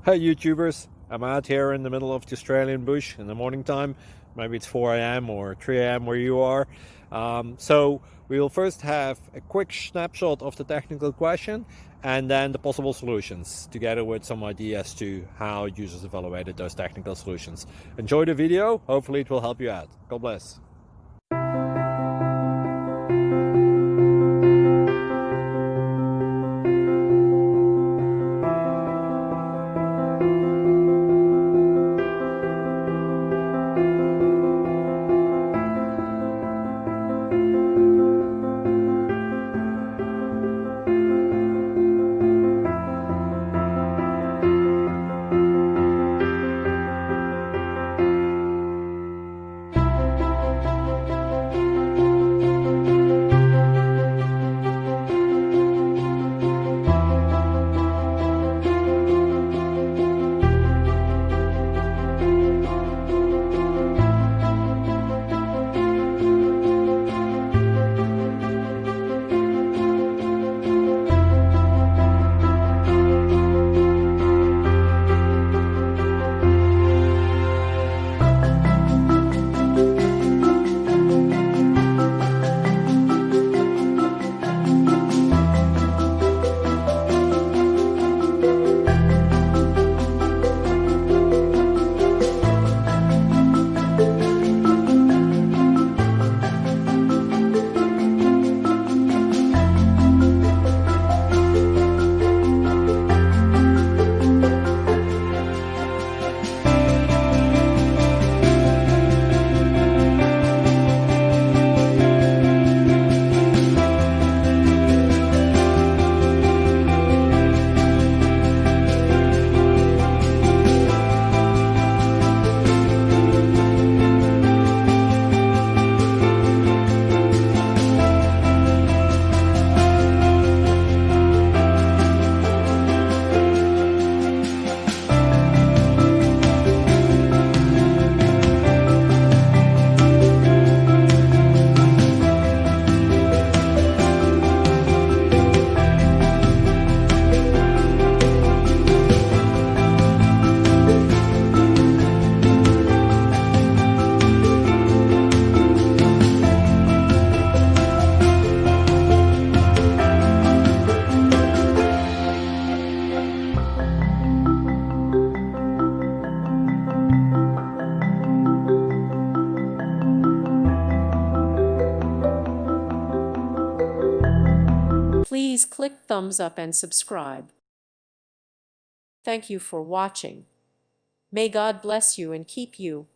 Hey YouTubers, I'm out here in the middle of the Australian bush in the morning time. Maybe it's 4 a.m. or 3 a.m. where you are. So we will first have a quick snapshot of the technical question and then the possible solutions, together with some ideas to how users evaluated those technical solutions. Enjoy the video, hopefully it will help you out. God bless. Please click thumbs up and subscribe. Thank you for watching. May God bless you and keep you.